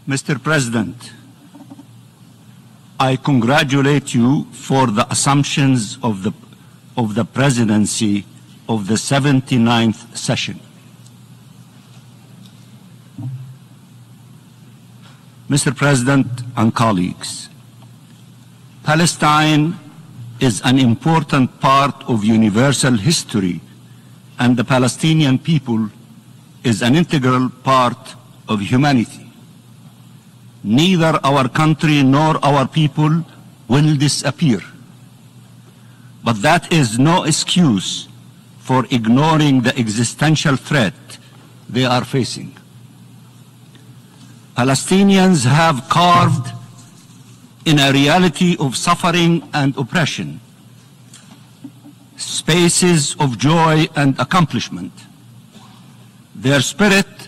Mr. President, I congratulate you for the assumptions of the presidency of the 79th session. Mr. President and colleagues, Palestine is an important part of universal history, and the Palestinian people is an integral part of humanity. Neither our country nor our people will disappear. But that is no excuse for ignoring the existential threat they are facing. Palestinians have carved in a reality of suffering and oppression, spaces of joy and accomplishment. Their spirit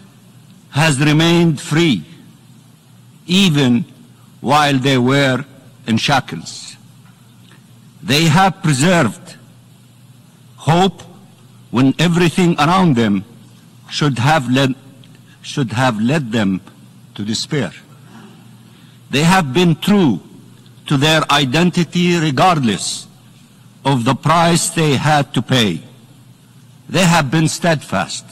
has remained free, even while they were in shackles. They have preserved hope when everything around them should have led them to despair. They have been true to their identity regardless of the price they had to pay. They have been steadfast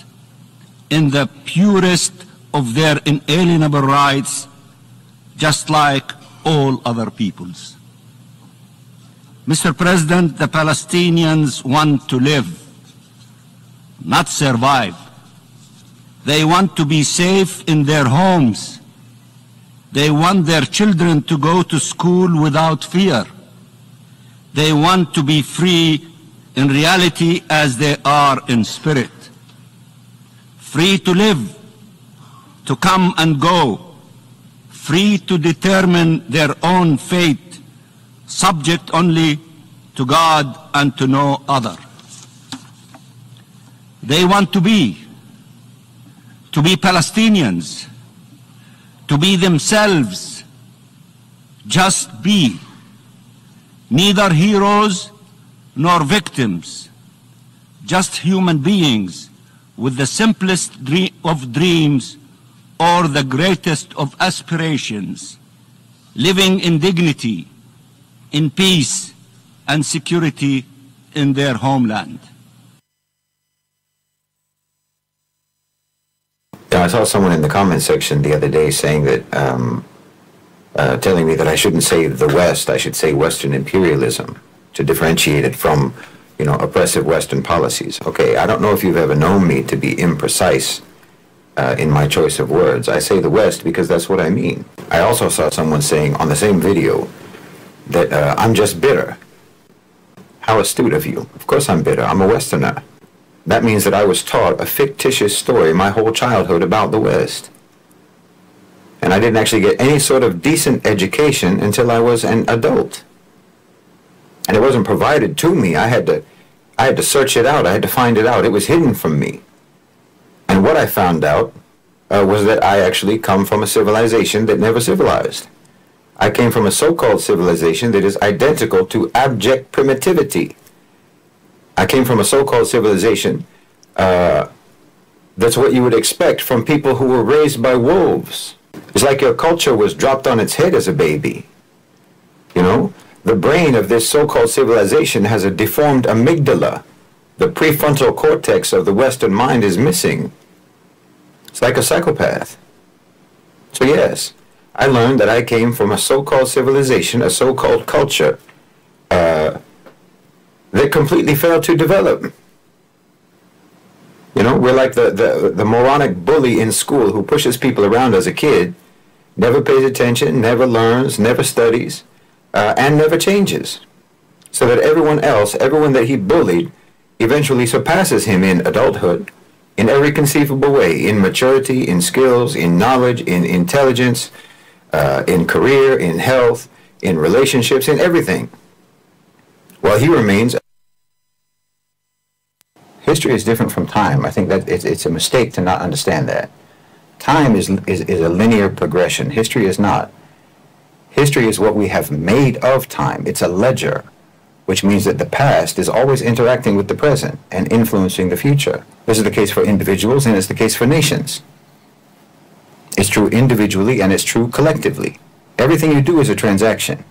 in the purest of their inalienable rights, just like all other peoples. Mr. President, the Palestinians want to live, not survive. They want to be safe in their homes. They want their children to go to school without fear. They want to be free in reality as they are in spirit. Free to live, to come and go, free to determine their own fate, subject only to God and to no other. They want to be Palestinians, to be themselves, just be, neither heroes nor victims, just human beings with the simplest of dreams or the greatest of aspirations, living in dignity, in peace and security in their homeland. I saw someone in the comment section the other day saying that, telling me that I shouldn't say the West, I should say Western imperialism to differentiate it from, oppressive Western policies. Okay, I don't know if you've ever known me to be imprecise in my choice of words. I say the West because that's what I mean. I also saw someone saying on the same video that I'm just bitter. How astute of you. Of course I'm bitter. I'm a Westerner. That means that I was taught a fictitious story my whole childhood about the West. And I didn't actually get any sort of decent education until I was an adult. And it wasn't provided to me. I had to search it out. I had to find it out. It was hidden from me. And what I found out was that I actually come from a civilization that never civilized. I came from a so-called civilization that is identical to abject primitivity. I came from a so-called civilization that's what you would expect from people who were raised by wolves. It's like your culture was dropped on its head as a baby. The brain of this so-called civilization has a deformed amygdala. The prefrontal cortex of the Western mind is missing. It's like a psychopath. So yes, I learned that I came from a so-called civilization, a so-called culture, that completely failed to develop. We're like the moronic bully in school who pushes people around as a kid, never pays attention, never learns, never studies, and never changes. So that everyone that he bullied, eventually surpasses him in adulthood, in every conceivable way, in maturity, in skills, in knowledge, in intelligence, in career, in health, in relationships, in everything. While he remains. History is different from time. I think that it's a mistake to not understand that. Time is a linear progression. History is not. History is what we have made of time. It's a ledger, which means that the past is always interacting with the present and influencing the future. This is the case for individuals, and it's the case for nations. It's true individually and it's true collectively. Everything you do is a transaction.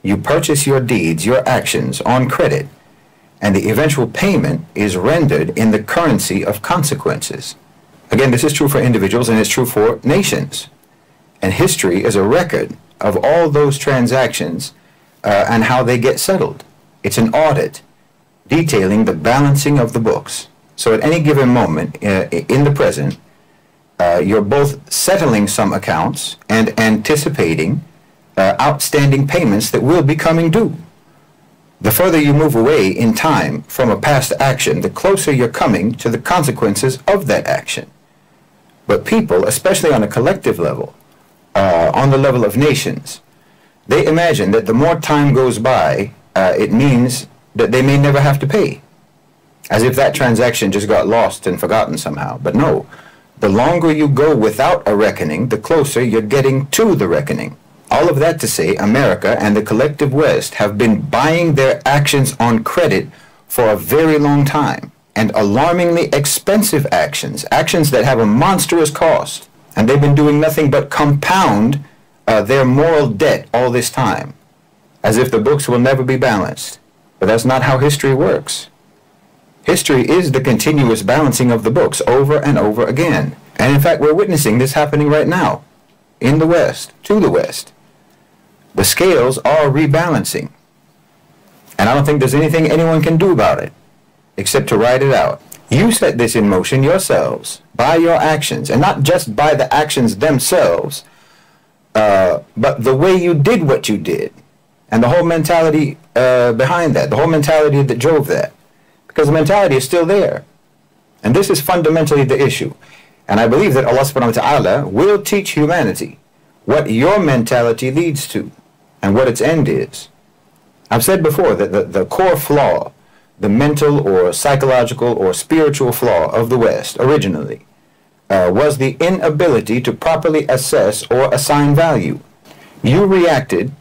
You purchase your deeds, your actions on credit, and the eventual payment is rendered in the currency of consequences. Again, this is true for individuals and it's true for nations. And history is a record of all those transactions and how they get settled. It's an audit detailing the balancing of the books. So at any given moment in the present, you're both settling some accounts and anticipating outstanding payments that will be coming due. The further you move away in time from a past action, the closer you're coming to the consequences of that action. But people, especially on a collective level, on the level of nations, they imagine that the more time goes by, it means that they may never have to pay, as if that transaction just got lost and forgotten somehow. But no, the longer you go without a reckoning, the closer you're getting to the reckoning. All of that to say, America and the collective West have been buying their actions on credit for a very long time, and alarmingly expensive actions, actions that have a monstrous cost, and they've been doing nothing but compound their moral debt all this time, as if the books will never be balanced. But that's not how history works. History is the continuous balancing of the books over and over again. And in fact, we're witnessing this happening right now in the West, to the West. The scales are rebalancing. And I don't think there's anything anyone can do about it except to ride it out. You set this in motion yourselves by your actions, and not just by the actions themselves, but the way you did what you did, and the whole mentality behind that, the whole mentality that drove that. Because the mentality is still there. And this is fundamentally the issue. And I believe that Allah subhanahu wa ta'ala will teach humanity what your mentality leads to and what its end is. I've said before that the core flaw, the mental or psychological or spiritual flaw of the West originally was the inability to properly assess or assign value. You reacted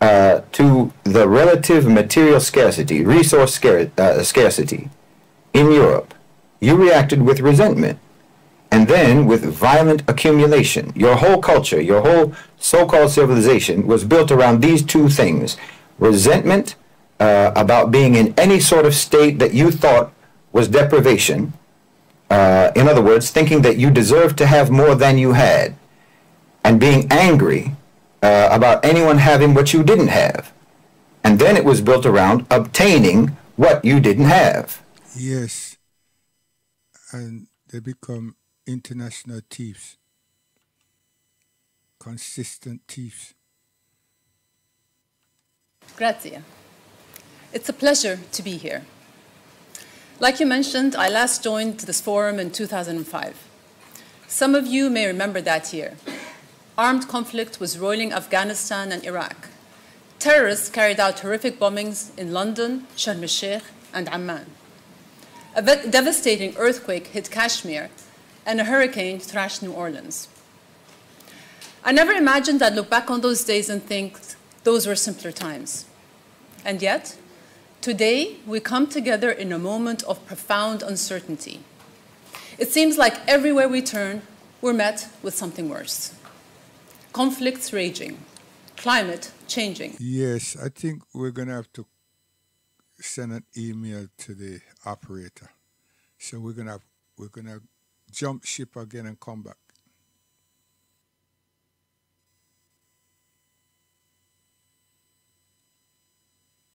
to the relative material scarcity, resource scarcity in Europe. You reacted with resentment and then with violent accumulation. Your whole culture, your whole so-called civilization was built around these two things: resentment about being in any sort of state that you thought was deprivation. In other words, thinking that you deserved to have more than you had, and being angry about anyone having what you didn't have. And then it was built around obtaining what you didn't have. Yes. And they become international thieves. Consistent thieves. Grazie. It's a pleasure to be here. Like you mentioned, I last joined this forum in 2005. Some of you may remember that year. Armed conflict was roiling Afghanistan and Iraq. Terrorists carried out horrific bombings in London, Sharm el-Sheikh, and Amman. A devastating earthquake hit Kashmir, and a hurricane thrashed New Orleans. I never imagined I'd look back on those days and think those were simpler times. And yet, today we come together in a moment of profound uncertainty. It seems like everywhere we turn, we're met with something worse. Conflicts raging, climate changing. Yes, I think we're going to have to send an email to the operator. So we're going to jump ship again and come back.